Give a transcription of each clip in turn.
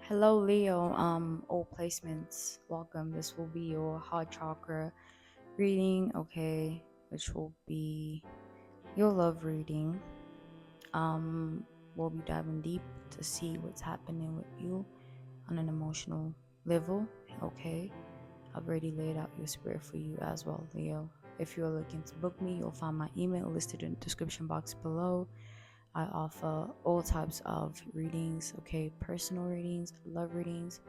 Hello, Leo. All placements. Welcome. This will be your heart chakra reading, okay, which will be your love reading. Um, we'll be diving deep to see what's happening with you on an emotional level, okay. I've already laid out your spirit for you as well, Leo. If you're looking to book me, you'll find my email listed in the description box below. I offer all types of readings, okay, personal readings, love readings,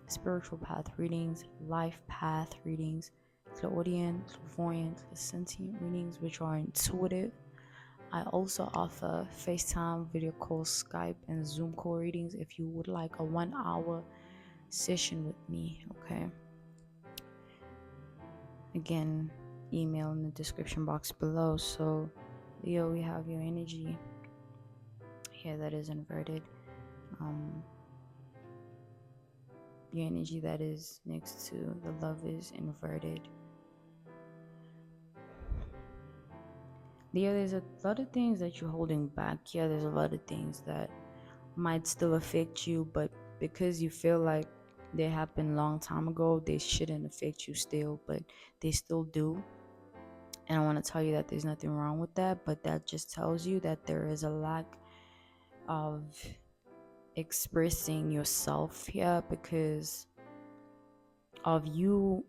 spiritual path readings, life path readings, clairaudient, clairvoyant, sentient readings, which are intuitive. I also offer FaceTime, video calls, Skype, and Zoom call readings if you would like a 1 hour session with me, okay? Again, email in the description box below. So, Leo, we have your energy here that is inverted. Your energy that is next to the love is inverted. There's a lot of things that you're holding back. Yeah, there's a lot of things that might still affect you, but because you feel like they happened long time ago, they shouldn't affect you still, but they still do. And I want to tell you that there's nothing wrong with that, but that just tells you that there is a lack of expressing yourself here because of you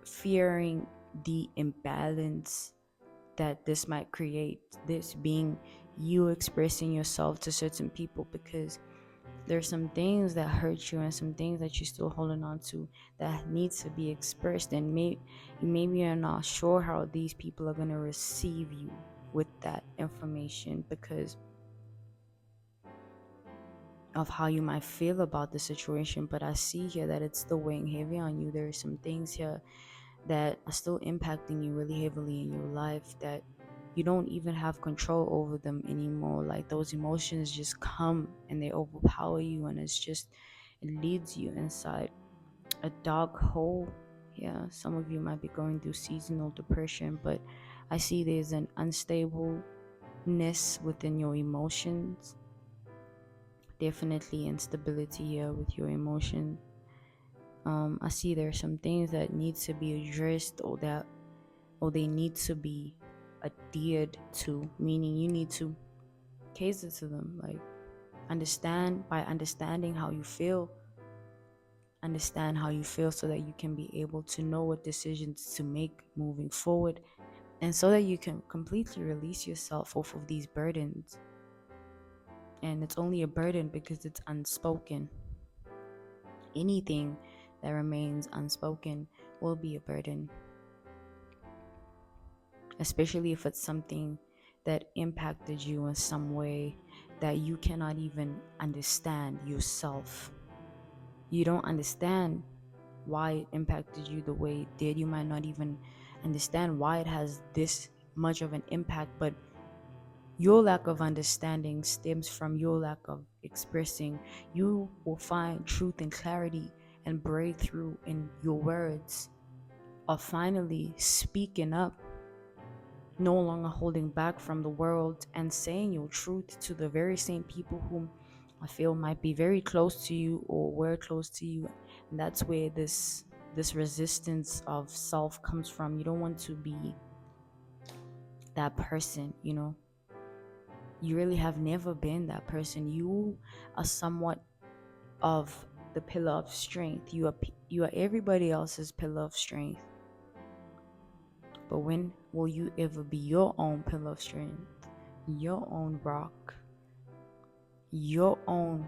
fearing the imbalance that this might create, this being you expressing yourself to certain people, because there's some things that hurt you and some things that you're still holding on to that needs to be expressed, and maybe you're not sure how these people are going to receive you with that information because of how you might feel about the situation. But I see here that it's still weighing heavy on you. There are some things here that are still impacting you really heavily in your life that you don't even have control over them anymore. Like those emotions just come and they overpower you, and it leads you inside a dark hole. Yeah, some of you might be going through seasonal depression, but I see there's an unstableness within your emotions. Definitely instability here with your emotions. I see there's some things that need to be addressed, or they need to be adhered to, meaning you need to cater to them. Like understanding how you feel, understand how you feel so that you can be able to know what decisions to make moving forward, and so that you can completely release yourself off of these burdens. And it's only a burden because it's unspoken. Anything that remains unspoken will be a burden, especially if it's something that impacted you in some way that you cannot even understand yourself. You don't understand why it impacted you the way it did. You might not even understand why it has this much of an impact, but your lack of understanding stems from your lack of expressing. You will find truth and clarity and breakthrough in your words of finally speaking up, no longer holding back from the world, and saying your truth to the very same people whom I feel might be very close to you or were close to you. And that's where this resistance of self comes from. You don't want to be that person, you know. You really have never been that person. You are somewhat of the pillar of strength. You are everybody else's pillar of strength. But when will you ever be your own pillar of strength? Your own rock, your own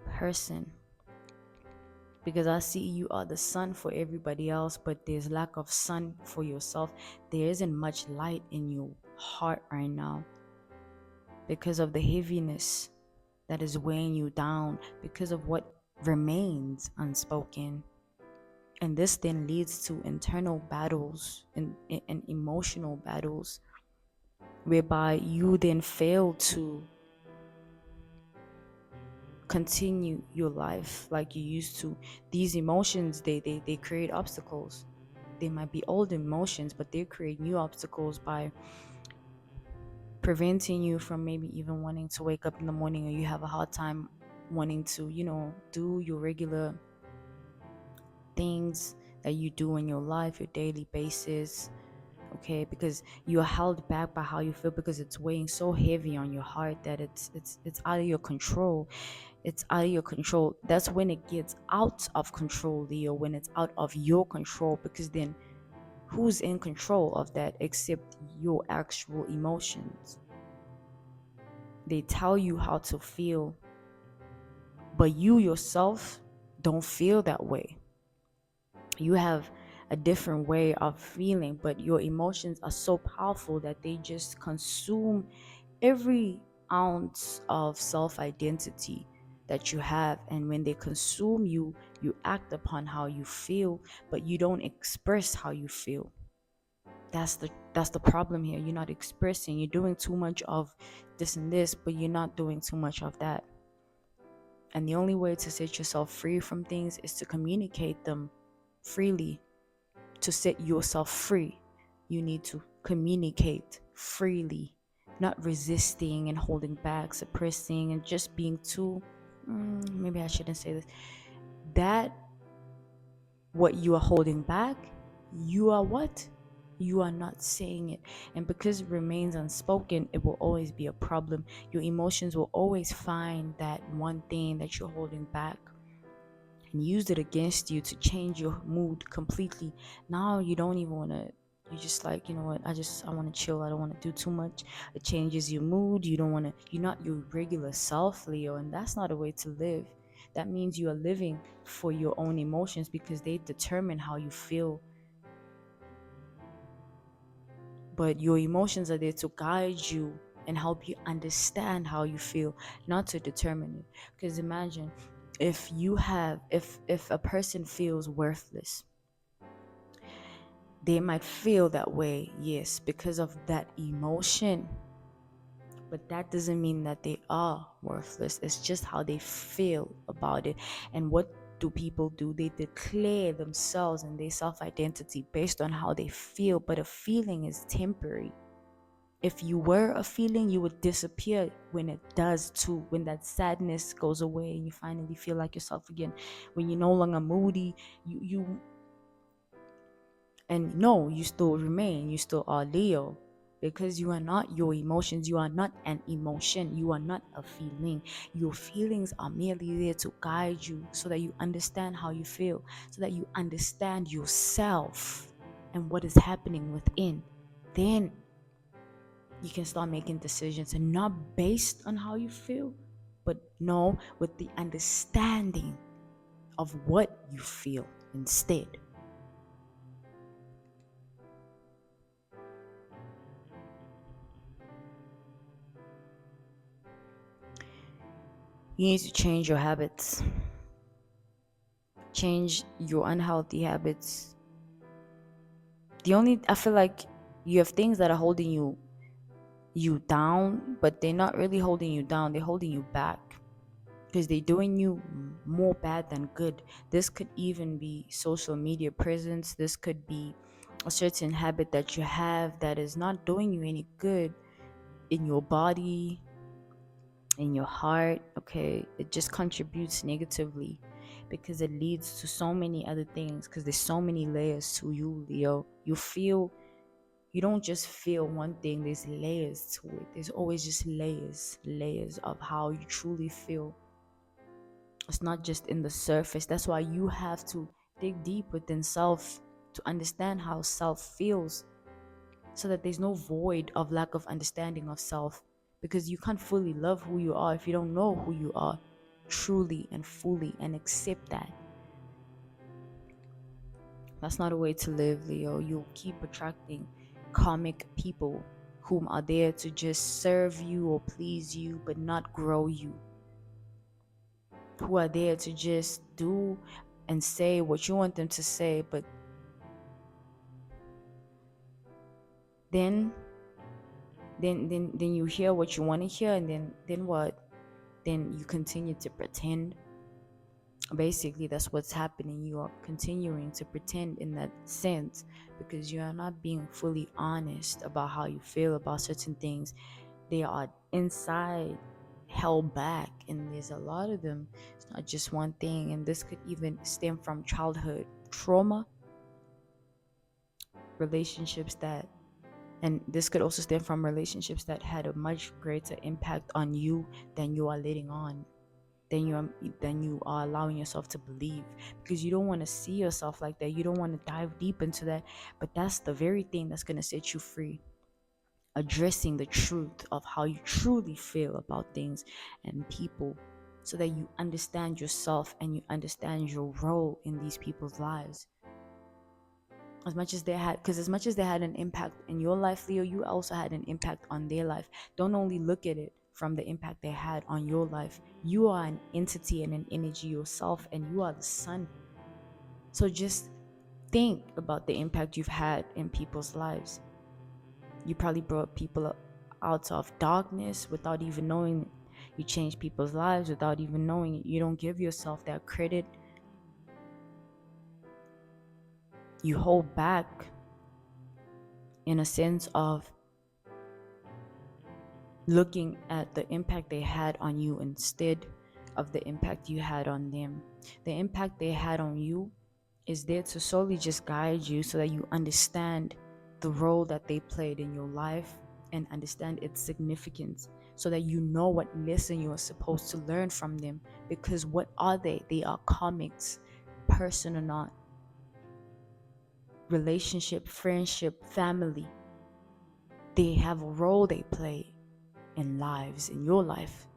person? Because I see you are the sun for everybody else, but there's lack of sun for yourself. There isn't much light in your heart right now because of the heaviness that is weighing you down, because of what remains unspoken. And this then leads to internal battles and emotional battles, whereby you then fail to continue your life like you used to. These emotions, they create obstacles. They might be old emotions, but they create new obstacles by preventing you from maybe even wanting to wake up in the morning, or you have a hard time wanting to, do your regular things that you do in your life, your daily basis. Okay, because you're held back by how you feel, because it's weighing so heavy on your heart that it's out of your control. It's out of your control. That's when it gets out of control, Leo, when it's out of your control, because then who's in control of that except your actual emotions? They tell you how to feel, but you yourself don't feel that way. You have a different way of feeling, but your emotions are so powerful that they just consume every ounce of self-identity that you have. And when they consume you, you act upon how you feel, but you don't express how you feel. That's the problem here. You're not expressing. You're doing too much of this and this, but you're not doing too much of that. And the only way to set yourself free from things is to communicate them freely. To set yourself free, you need to communicate freely, not resisting and holding back, suppressing, and just being too, maybe I shouldn't say this. That what you are holding back, you are what? You are not saying it. And because it remains unspoken, it will always be a problem. Your emotions will always find that one thing that you're holding back and use it against you to change your mood completely. Now you don't even want to, you're just like, you know what, I want to chill, I don't want to do too much. It changes your mood. You don't want to, you're not your regular self, Leo, and that's not a way to live. That means you are living for your own emotions, because they determine how you feel. But your emotions are there to guide you and help you understand how you feel, not to determine it. Because imagine if a person feels worthless, they might feel that way, yes, because of that emotion, but that doesn't mean that they are worthless. It's just how they feel about it. And what do people do? They declare themselves and their self-identity based on how they feel, but a feeling is temporary. If you were a feeling, you would disappear when it does too. When that sadness goes away and you finally feel like yourself again, when you're no longer moody, you and no, you still remain, you still are Leo, because you are not your emotions. You are not an emotion. You are not a feeling. Your feelings are merely there to guide you, so that you understand how you feel, so that you understand yourself and what is happening within. Then you can start making decisions, and not based on how you feel, but no, with the understanding of what you feel instead. You need to change your habits, change your unhealthy habits. I feel like you have things that are holding you down, but they're not really holding you down, they're holding you back, because they're doing you more bad than good. This could even be social media presence. This could be a certain habit that you have that is not doing you any good in your body, in your heart. Okay, it just contributes negatively, because it leads to so many other things, because there's so many layers to you, Leo. You don't just feel one thing, there's layers to it. There's always just layers of how you truly feel. It's not just in the surface. That's why you have to dig deep within self to understand how self feels, so that there's no void of lack of understanding of self, because you can't fully love who you are if you don't know who you are truly and fully, and accept that. That's not a way to live, Leo. You'll keep attracting karmic people whom are there to just serve you or please you, but not grow you, who are there to just do and say what you want them to say, but then then you hear what you want to hear, and then what? Then you continue to pretend. Basically, that's what's happening. You are continuing to pretend in that sense, because you are not being fully honest about how you feel about certain things. They are inside held back, and there's a lot of them. It's not just one thing, and this could even stem from childhood trauma, relationships that, and this could also stem from relationships that had a much greater impact on you than you are letting on, than you are allowing yourself to believe, because you don't want to see yourself like that. You don't want to dive deep into that, but that's the very thing that's going to set you free. Addressing the truth of how you truly feel about things and people, so that you understand yourself and you understand your role in these people's lives. As much as they had, because as much as they had an impact in your life, Leo, you also had an impact on their life. Don't only look at it from the impact they had on your life. You are an entity and an energy yourself, and you are the sun. So just think about the impact you've had in people's lives. You probably brought people out of darkness without even knowing it. You changed people's lives without even knowing it. You don't give yourself that credit. You hold back in a sense of looking at the impact they had on you instead of the impact you had on them. The impact they had on you is there to solely just guide you, so that you understand the role that they played in your life and understand its significance, so that you know what lesson you are supposed to learn from them. Because what are they? They are karmics, person or not, relationship, friendship, family. They have a role they play in lives, in your life.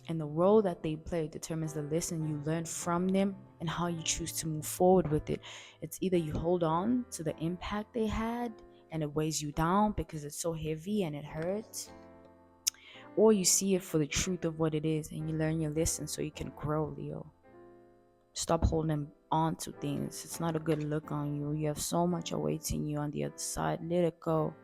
And the role that they play determines the lesson you learn from them and how you choose to move forward with it. It's either you hold on to the impact they had and it weighs you down because it's so heavy and it hurts, or you see it for the truth of what it is and you learn your lesson so you can grow, Leo. Stop holding on to things. It's not a good look on you. You have so much awaiting you on the other side. Let it go.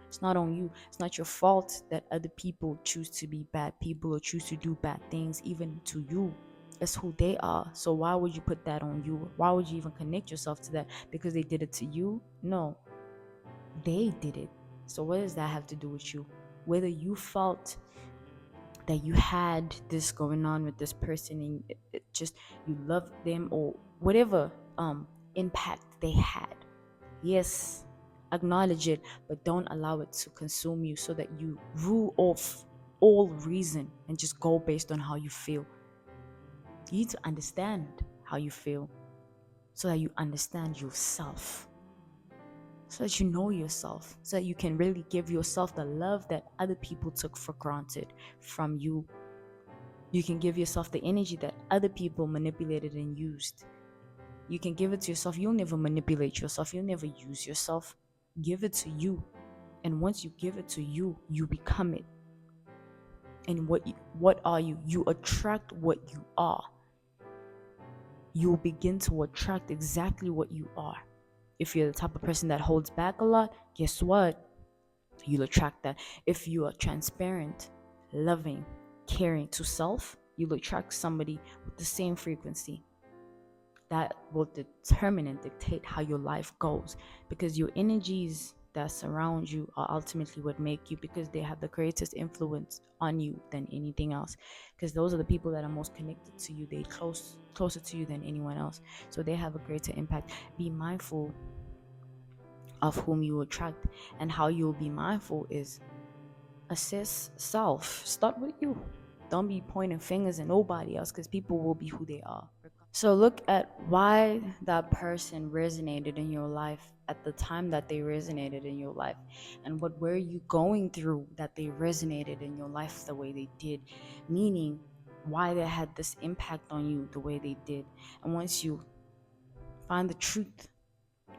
It's not on you. It's not your fault that other people choose to be bad people or choose to do bad things, even to you. It's who they are. So why would you put that on you? Why would you even connect yourself to that? Because they did it to you? No, they did it. So what does that have to do with you? Whether you felt that you had this going on with this person and it just you loved them, or whatever impact they had, yes, acknowledge it, but don't allow it to consume you, so that you rule off all reason and just go based on how you feel. You need to understand how you feel, so that you understand yourself, so that you know yourself, so that you can really give yourself the love that other people took for granted from you. You can give yourself the energy that other people manipulated and used. You can give it to yourself. You'll never manipulate yourself. You'll never use yourself. Give it to you. And once you give it to you, you become it. And what are you? You attract what you are. You'll begin to attract exactly what you are. If you're the type of person that holds back a lot, guess what? You'll attract that. If you are transparent, loving, caring to self, you'll attract somebody with the same frequency. That will determine and dictate how your life goes, because your energies that surround you are ultimately what make you, because they have the greatest influence on you than anything else, because those are the people that are most connected to you. They closer to you than anyone else, so they have a greater impact. Be mindful of whom you attract, and how you'll be mindful is assess self. Start with you. Don't be pointing fingers at nobody else, because people will be who they are. So look at why that person resonated in your life at the time that they resonated in your life, and what were you going through that they resonated in your life the way they did, meaning why they had this impact on you the way they did. And once you find the truth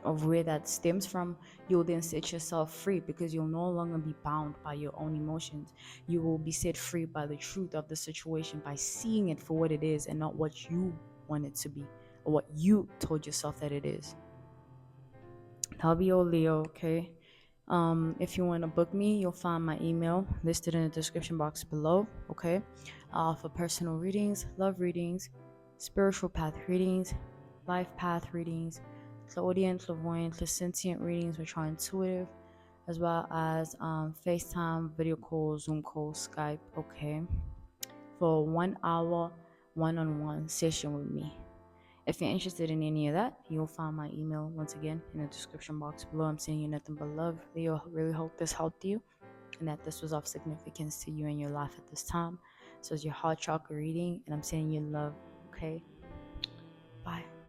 of where that stems from, you'll then set yourself free, because you'll no longer be bound by your own emotions. You will be set free by the truth of the situation, by seeing it for what it is and not what you want it to be, or what you told yourself that it is. That'll be your Leo, okay? If you want to book me, you'll find my email listed in the description box below, okay? For personal readings, love readings, spiritual path readings, life path readings, clairaudient, clairvoyant, clairsentient readings, which are intuitive, as well as FaceTime, video calls, Zoom calls, Skype, okay, for 1 hour one-on-one session with me. If you're interested in any of that, you'll find my email once again in the description box below. I'm sending you nothing but love. Really hope this helped you and that this was of significance to you in your life at this time. So it's your heart chakra reading, and I'm sending you love. Okay, bye.